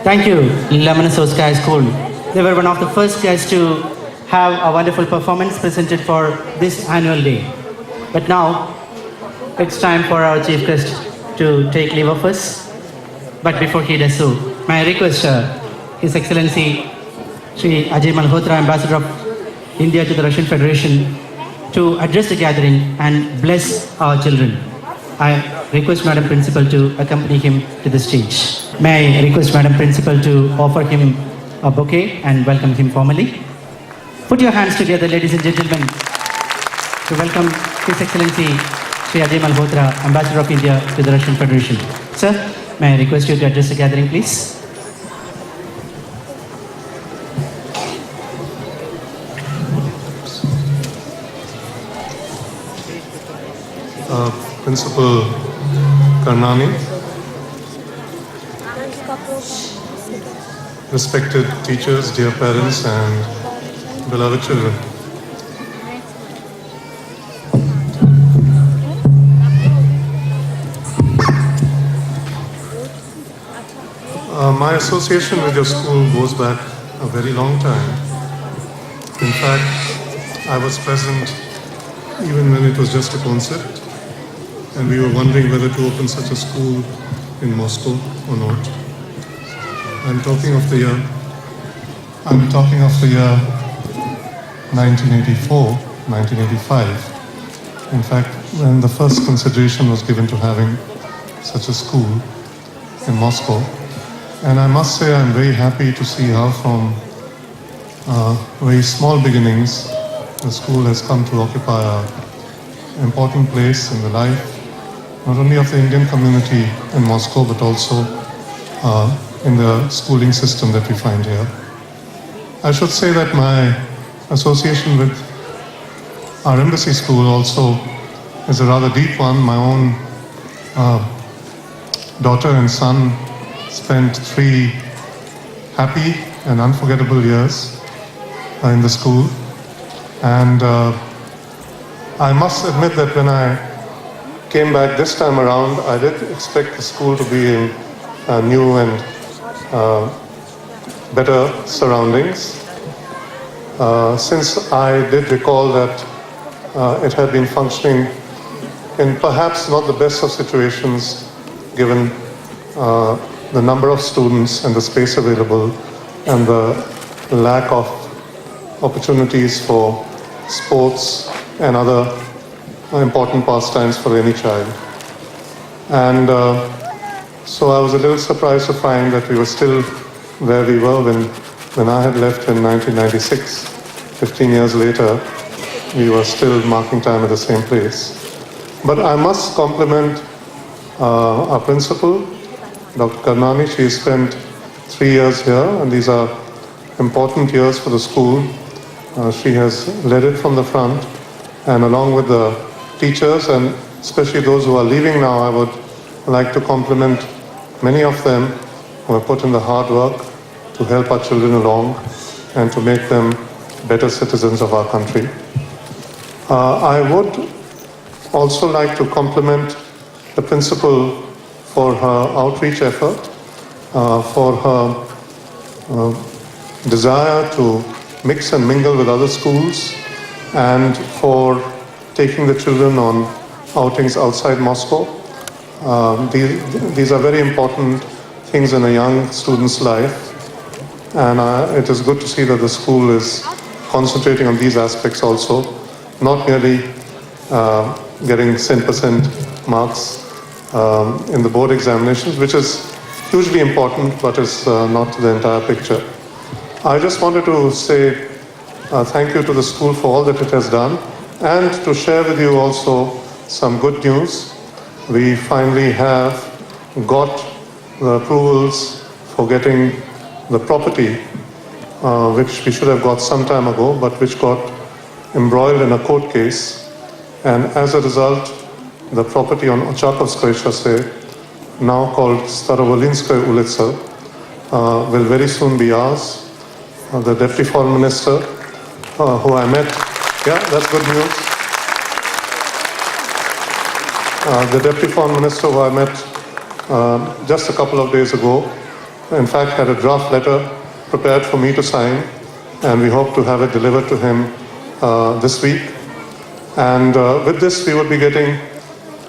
Thank you, Lamanasource Sky School. They were one of the first guys to have a wonderful performance presented for this annual day. But now, it's time for our chief guest to take leave of us. But before he does so, may I request His Excellency Sri Ajay Malhotra, Ambassador of India to the Russian Federation, to address the gathering and bless our children. I request Madam Principal to accompany him to the stage. May I request Madam Principal to offer him a bouquet and welcome him formally. Put your hands together, ladies and gentlemen, to welcome His Excellency Sri Ajay Malhotra, Ambassador of India to the Russian Federation. Sir, may I request you to address the gathering, please? Principal Karnani, respected teachers, dear parents and beloved children. My association with your school goes back a very long time. In fact, I was present even when it was just a concept, and we were wondering whether to open such a school in Moscow or not. I'm talking of the year 1984, 1985. In fact, when the first consideration was given to having such a school in Moscow. And I must say I'm very happy to see how from very small beginnings the school has come to occupy an important place in the life not only of the Indian community in Moscow but also in the schooling system that we find here. I should say that my association with our embassy school also is a rather deep one. My own daughter and son spent 3 happy and unforgettable years in the school, and I must admit that when I came back this time around, I did expect the school to be in new and better surroundings. Since I did recall that it had been functioning in perhaps not the best of situations given the number of students and the space available and the lack of opportunities for sports and other important pastimes for any child. And so I was a little surprised to find that we were still where we were when I had left in 1996. 15 years later, we were still marking time at the same place. But I must compliment our principal, Dr. Karnani. She spent 3 years here, and these are important years for the school. She has led it from the front, and along with the teachers, and especially those who are leaving now, I would like to compliment many of them who have put in the hard work to help our children along and to make them better citizens of our country. I would also like to compliment the principal for her outreach effort, for her desire to mix and mingle with other schools, and for taking the children on outings outside Moscow. These are very important things in a young student's life, and it is good to see that the school is concentrating on these aspects also, not merely getting 100% marks in the board examinations, which is hugely important, but is not the entire picture. I just wanted to say thank you to the school for all that it has done, and to share with you also some good news. We finally have got the approvals for getting the property, which we should have got some time ago, but which got embroiled in a court case. And as a result, the property on Ochakovskaya Shosсе, now called Starovolinskaya Ulitsa, will very soon be ours. The Deputy Foreign Minister, who I met, yeah, that's good news. The Deputy Foreign Minister who I met just a couple of days ago in fact, had a draft letter prepared for me to sign, and we hope to have it delivered to him this week. And with this, we would be getting,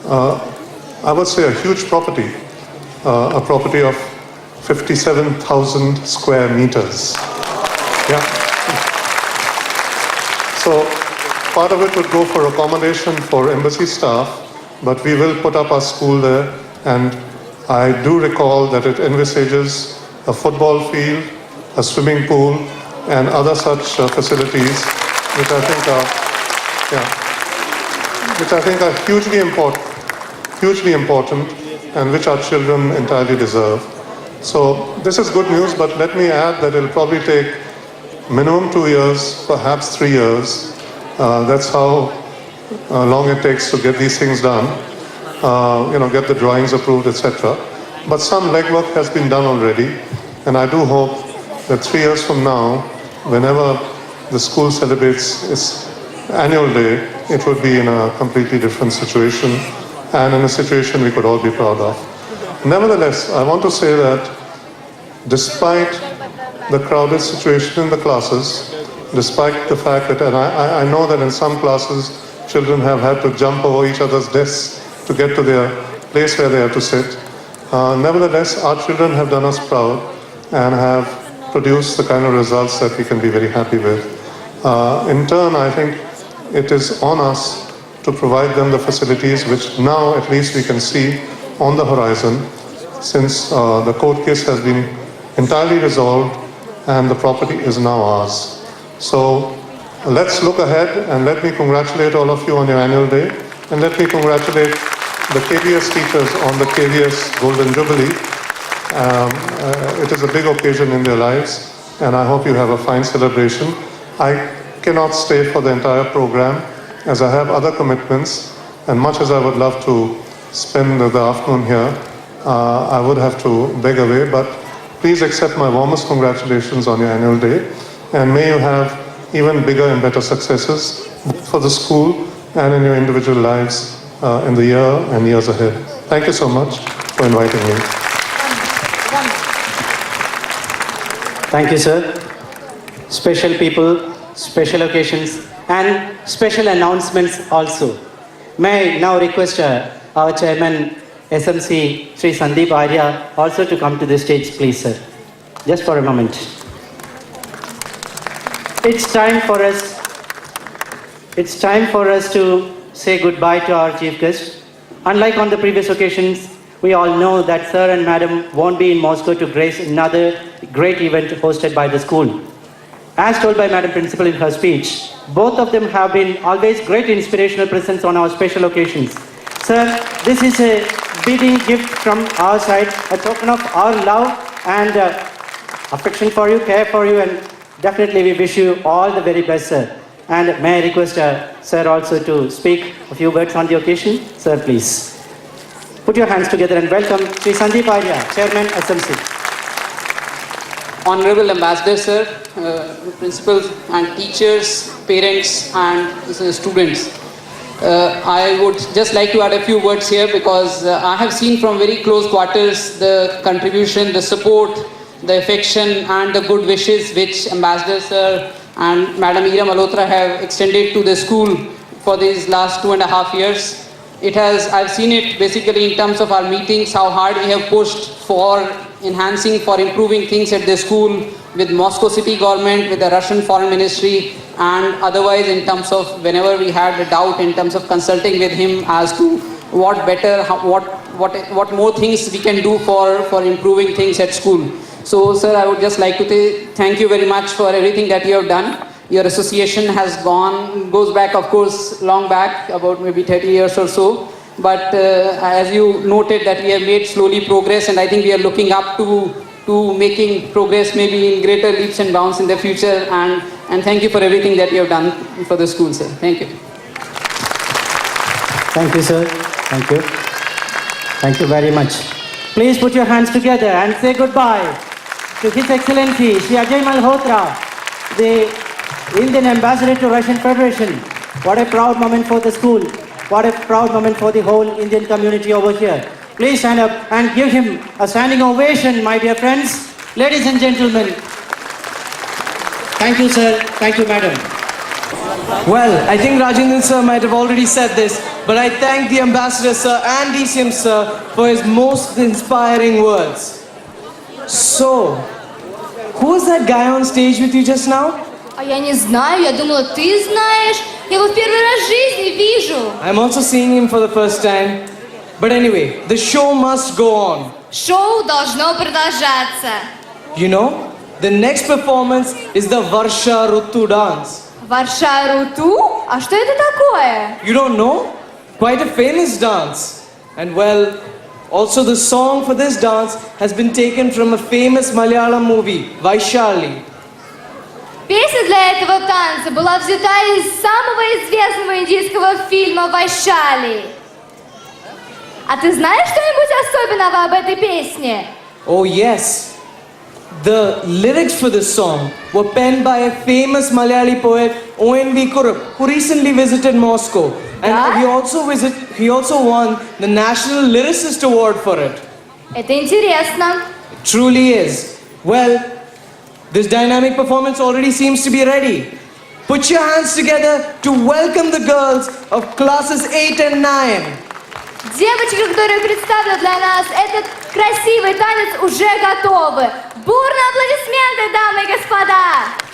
I would say, a huge property, a property of 57,000 square meters. Yeah. So part of it would go for accommodation for embassy staff, but we will put up our school there, and I do recall that it envisages a football field, a swimming pool, and other such facilities, which I think are hugely important, and which our children entirely deserve. So this is good news, but let me add that it'll probably take minimum 2 years, perhaps 3 years. That's how long it takes to get these things done, get the drawings approved, etc. But some legwork has been done already, and I do hope that 3 years from now, whenever the school celebrates its annual day, it would be in a completely different situation, and in a situation we could all be proud of. Nevertheless, I want to say that despite the crowded situation in the classes, despite the fact that, and I know that in some classes, children have had to jump over each other's desks to get to their place where they have to sit. Nevertheless, our children have done us proud and have produced the kind of results that we can be very happy with. In turn, I think it is on us to provide them the facilities which now at least we can see on the horizon, since the court case has been entirely resolved and the property is now ours. So let's look ahead, and let me congratulate all of you on your annual day, and let me congratulate the KVS teachers on the KVS Golden Jubilee. It is a big occasion in their lives, and I hope you have a fine celebration. I cannot stay for the entire program as I have other commitments, and much as I would love to spend the afternoon here, I would have to beg away, but please accept my warmest congratulations on your annual day, and may you have even bigger and better successes for the school and in your individual lives in the year and years ahead. Thank you so much for inviting me. Thank you, sir. Special people, special occasions, and special announcements also. May I now request our chairman, SMC, Sri Sandeep Arya, also to come to the stage, please, sir. Just for a moment. It's time for us to say goodbye to our chief guest. Unlike on the previous occasions, we all know that sir and madam won't be in Moscow to grace another great event hosted by the school. As told by Madam Principal in her speech, both of them have been always great inspirational presence on our special occasions. Sir, this is a beating gift from our side, a token of our love and affection for you, care for you, and definitely we wish you all the very best, sir. And may I request sir also to speak a few words on the occasion? Sir, please. Put your hands together and welcome Sri Sandeep Arya, Chairman SMC. Honorable Ambassador, sir, principals and teachers, parents and students. I would just like to add a few words here because I have seen from very close quarters the contribution, the support, the affection and the good wishes which Ambassador sir and Madam Ira Malhotra have extended to the school for these last 2.5 years. I've seen it basically in terms of our meetings, how hard we have pushed for enhancing, for improving things at the school with Moscow city government, with the Russian foreign ministry, and otherwise in terms of whenever we had a doubt in terms of consulting with him as to what better, what more things we can do for improving things at school. So sir, I would just like to thank you very much for everything that you have done. Your association goes back, of course, long back, about maybe 30 years or so. But as you noted that we have made slowly progress, and I think we are looking up to making progress maybe in greater leaps and bounds in the future. And thank you for everything that you have done for the school, sir. Thank you. Thank you, sir. Thank you. Thank you very much. Please put your hands together and say goodbye to His Excellency Shri Ajay Malhotra, the Indian Ambassador to Russian Federation. What a proud moment for the school. What a proud moment for the whole Indian community over here. Please stand up and give him a standing ovation, my dear friends. Ladies and gentlemen, thank you, sir. Thank you, madam. Well, I think Rajendran sir might have already said this, but I thank the ambassador sir and DCM sir for his most inspiring words. So, who was that guy on stage with you just now? А я не знаю, я думала, ты знаешь. Я его в первый раз в жизни вижу. I'm also seeing him for the first time. But anyway, the show must go on. Шоу должно продолжаться. You know, the next performance is the Varsha Rutu dance. Варша Руту? А что это такое? You don't know? Quite a famous dance. And well, also the song for this dance has been taken from a famous Malayalam movie, Vaishali. Песня для этого танца была взята из самого известного индийского фильма «Вайшали». А ты знаешь что-нибудь особенного об этой песне? Oh yes. The lyrics for this song were penned by a famous Malayali poet, O.N.V. Kurup, who recently visited Moscow. And Yeah? he also won the National Lyricist Award for it. Это интересно. It truly is. Well, this dynamic performance already seems to be ready. Put your hands together to welcome the girls of classes 8 and 9. Девочки, которые представят для нас этот красивый танец, уже готовы. Бурные аплодисменты, дамы и господа!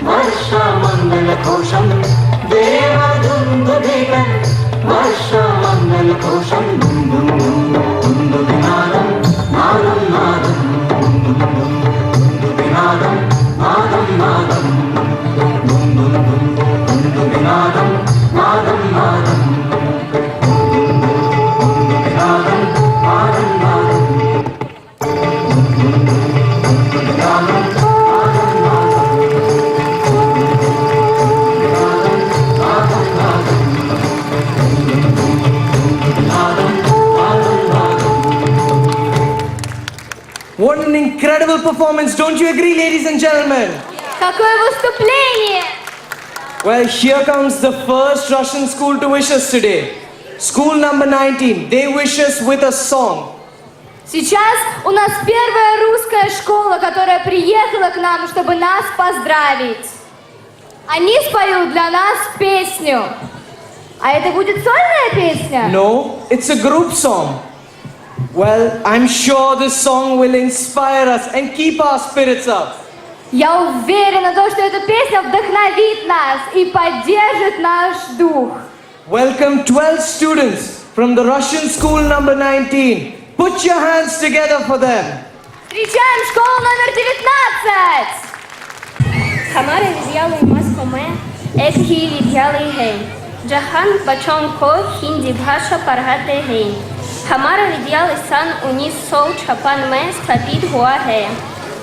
वर्षमङ्गलघोषं देवदुन्दुभिः वर्षमङ्गलघोषं दुं दुं दुं दुन्दुभिनादं नादं नादं दुं दुं दुं दुन्दुभिनादं नादं नादं दुं दुं दुं दुन्दुभिनादं नादं नादं दुन्दुभिनादं नादं नादं What an incredible performance, don't you agree, ladies and gentlemen? Какое выступление! Well, here comes the first Russian school to wish us today. School number 19, they wish us with a song. Сейчас у нас первая русская школа, которая приехала к нам, чтобы нас поздравить. Они споют для нас песню. А это будет сольная песня? No, it's a group song. Well, I'm sure this song will inspire us and keep our spirits up. Я уверена, что эта песня вдохновит нас и поддержит наш дух. Welcome 12 students from the Russian school number 19. Put your hands together for them. Встречаем школу номер 19. हमारे विद्यालय मस्को में एक ही विद्यालय है जहाँ बच्चों को हिंदी भाषा पढ़ाते हैं। हमारा विद्यालय सन 1956 में स्थापित हुआ है।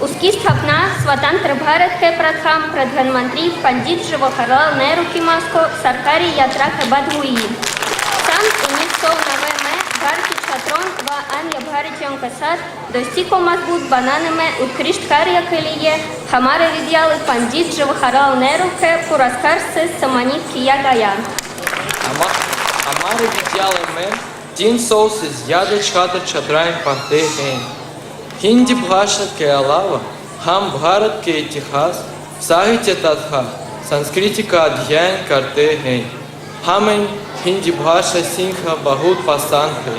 उसकी स्थापना स्वतंत्र भारत के प्रथम प्रधानमंत्री पंडित जवाहरलाल नेहरू की मस्को सरकारी यात्रा के बाद हुई। सन 1990 में भारतीय छात्रों व अन्य भारतीयों के साथ दोस्ती को मजबूत बनाने में उत्कृष्ट कार्य के लिए हमारे विद्यालय पंडित जवाहरलाल नेहरू के पुरस्कार से सम्मानित किया गया। हमारे विद्यालय में 300 से ज़्यादा छात्र छात्राएं पढ़ते हैं। हिंदी भाषा के अलावा हम भारत के इतिहास, साहित्य तथा संस्कृति का अध्ययन करते हैं। हमें हिंदी भाषा सीखना बहुत पसंद है।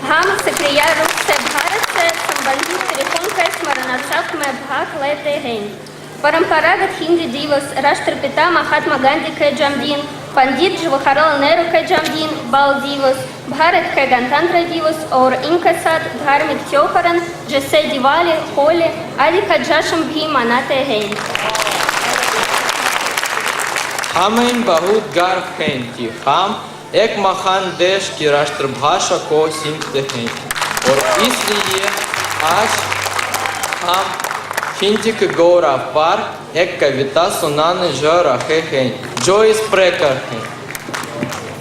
हम सक्रिय रूप से भारत से संबंधित कार्यक्रम के स्मरणोत्सव में भाग लेते हैं। परंपरागत हिंदी दिवस, राष्ट्रपिता महात्मा गांधी के जन्मदिन, पंडित जवाहरलाल नेहरू के जन्मदिन, बाल दिवस, भारत के गणतंत्र दिवस और इनके साथ धार्मिक त्योहार जैसे दिवाली, होली आदि का जश्न भी मनाते हैं। हमें बहुत गर्व है कि हम एक महान देश की राष्ट्रभाषा को सीखते हैं और इसलिए आज हम हिंदी के गौरव पर एक कविता सुनाने जा रहे हैं जो इस प्रकार है।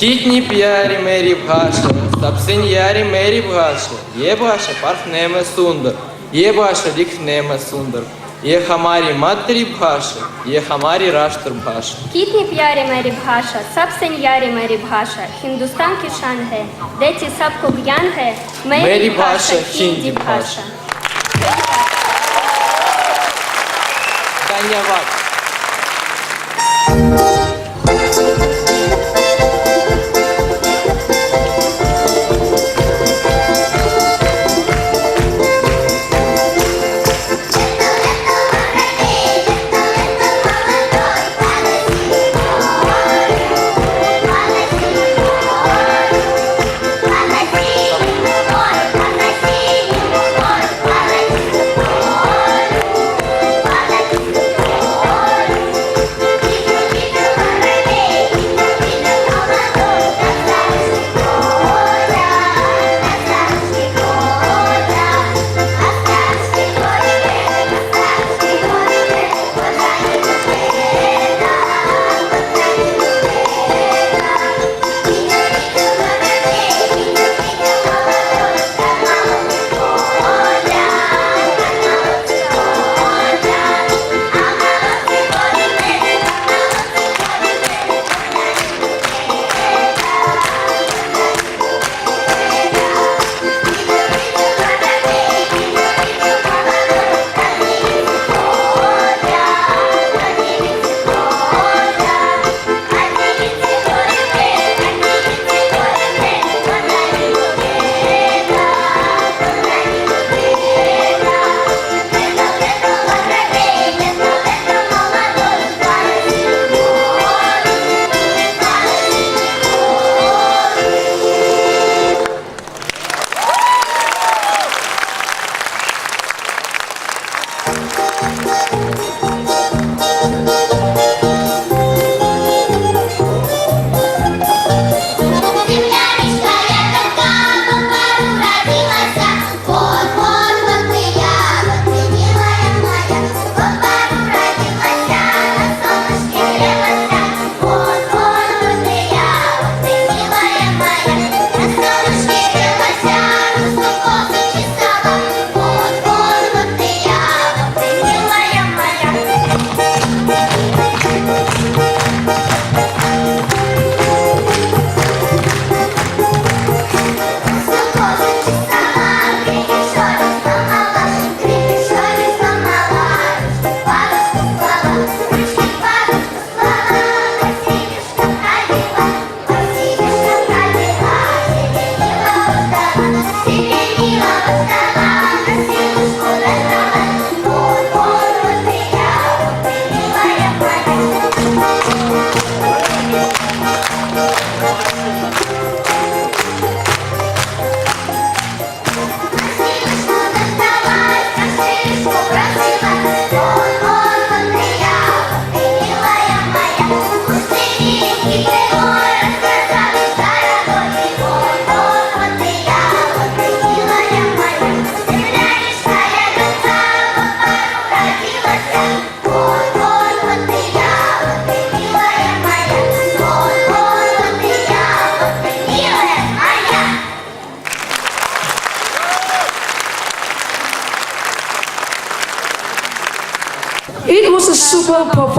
कितनी प्यारी मेरी भाषा, सबसे न्यारी मेरी भाषा, ये भाषा पढ़ने में सुंदर, ये भाषा लिखने में सुंदर, ये हमारी मातृभाषा, ये हमारी राष्ट्रभाषा। कितनी प्यारी मेरी भाषा, सबसे न्यारी मेरी भाषा, हिंदुस्तान की शान है, देती सबको ज्ञान है, मेरी भाषा हिंदी भाषा। धन्यवाद।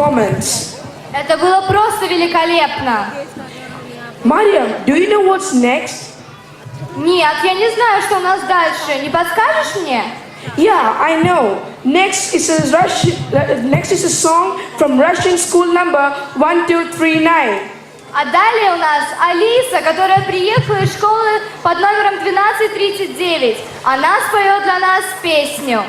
performance. Это было просто великолепно. Mariam, do you know what's next? Нет, я не знаю, что у нас дальше. Не подскажешь мне? Yeah, I know. Next is a song from Russian school number 1239. А далее у нас Алиса, которая приехала из школы под номером 1239. Она споет для нас песню.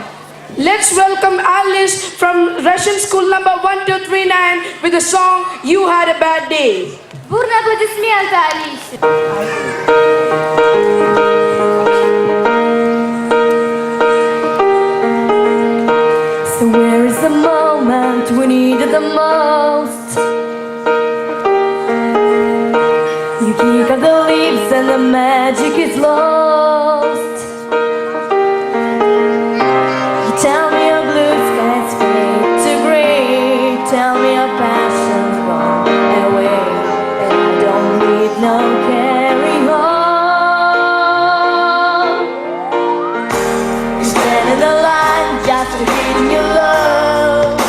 Let's welcome Alice from Russian school number 1239 with the song You Had a Bad Day. Бурные аплодисменты Алисе. So where is the moment we need it the most? You kick up the leaves and the magic is lost. You tell me your blue skies fade to gray. Tell me your passion's gone away, and I don't need no carry on. You stand in the line just to hit your love.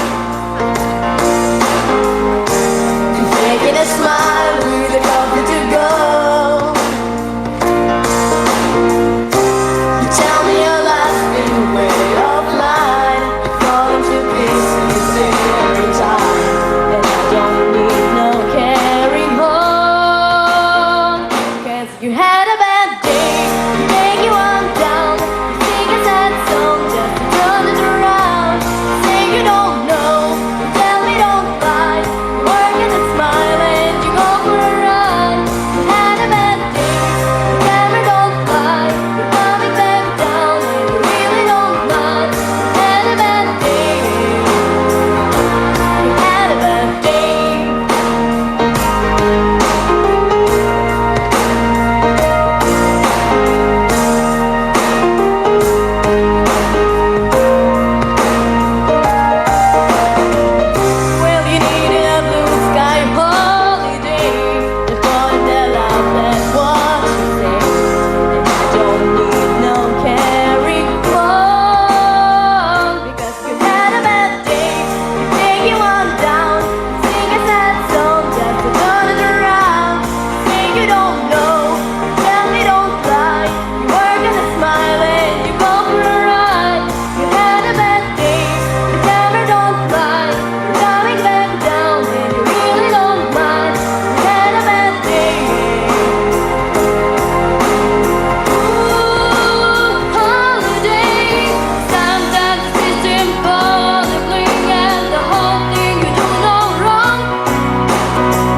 You faking a smile with a coffee to go. You tell me your last been way offline, falling to pieces every time, and I don't need no carry on. 'Cause you had a bad day, you take you on down, you sing a sad song just to turn it around. Say you don't know, you tell me don't lie, you work and a smile and you go for a ride. You had a bad day, you never don't lie, you're coming back down and you really don't lie. You had a bad day, you had a bad day. Well, you needed a blue sky holiday. The point that love, that's what you say. And I don't need no carry on, because you had a bad day. You take you on down, sing a sad song just to turn it around. Say you don't know, tell me don't lie. You work and a smile and you go for a ride. You had a bad day, you never don't lie. You're coming back down and you really don't mind. You had a bad day. Ooh, holiday. Sometimes the system falls apart and the whole thing you do no wrong.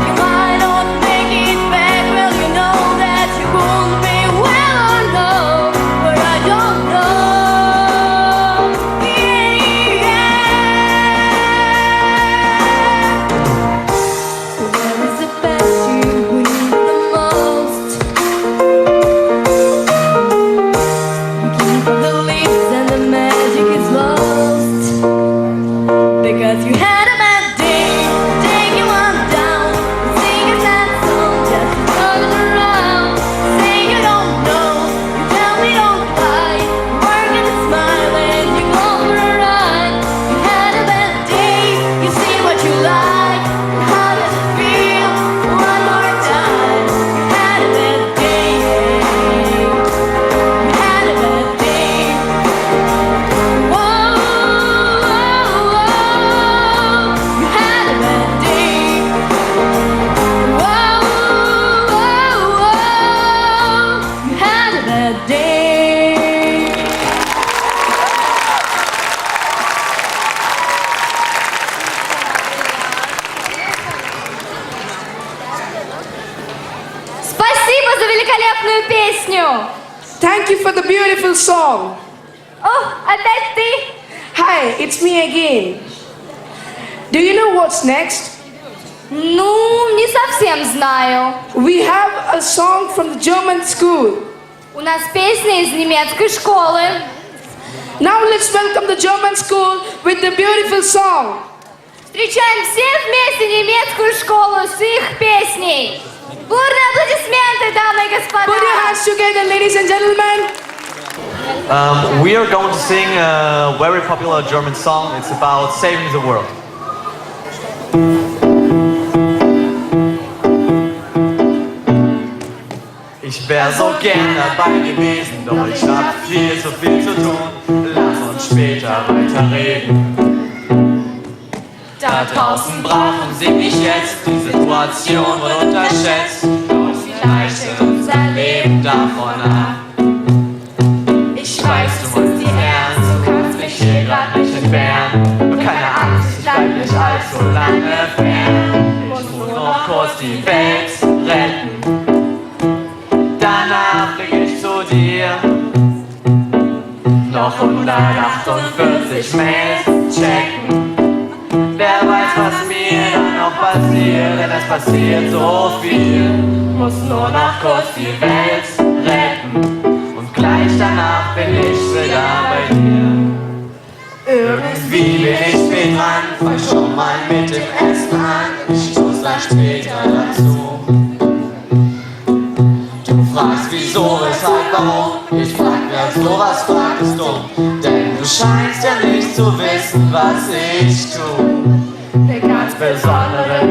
You might not make it back, well you know that you won't be well or no, but I don't know. So where is the best you need the most? You keep up the leaves and the magic is lost, because you had a bad day, take you on down, sing a sad song just to turn it around. Say you don't know, you tell me don't lie, you work and a smile and you go for a ride. You had a bad day, you see what you like, how does it feel? One more time. You had a bad day, you had a bad day. Whoa, you had a bad day. Whoa, you had a bad day. Спасибо за великолепную песню. Thank you for the beautiful song. О, опять ты. Hi, it's me again. Do you know what's next? Ну, не совсем знаю. We have a song from the German school. У нас песня из немецкой школы. Now let's welcome the German school with the beautiful song. Встречаем все вместе немецкую школу с их песней. Бурные аплодисменты, дамы и господа. Put your hands together, ladies and gentlemen. We are going to sing a very popular German song. It's about saving the world. Ich wär so gern dabei gewesen, doch ich hab viel zu tun. Lass uns später weiterreden. Da draußen brauchen sie mich jetzt, die Situation wird unterschätzt. Doch vielleicht hängt unser Leben davon ab. Ich weiß, du meinst die ernst, du kannst mich hier grad nicht entfernen. Nur keine Angst, ich bleib nicht allzu lange fern. Ich muss nur noch kurz die Welt retten. Danach flieg ich zu dir. Noch 148 Mails checken. Wer weiß, was mir dann noch passiert, denn es passiert so viel. Muss nur noch kurz die Welt retten und gleich danach bin ich wieder bei dir. Irgendwie bin ich spät dran, fang schon mal mit dem Essen an. Ich stoß dann später dazu. Du fragst wieso, weshalb, warum? Ich frag mir sowas, fragst du. Denn du scheinst ja nicht zu wissen, was ich tu. Der ganz besondere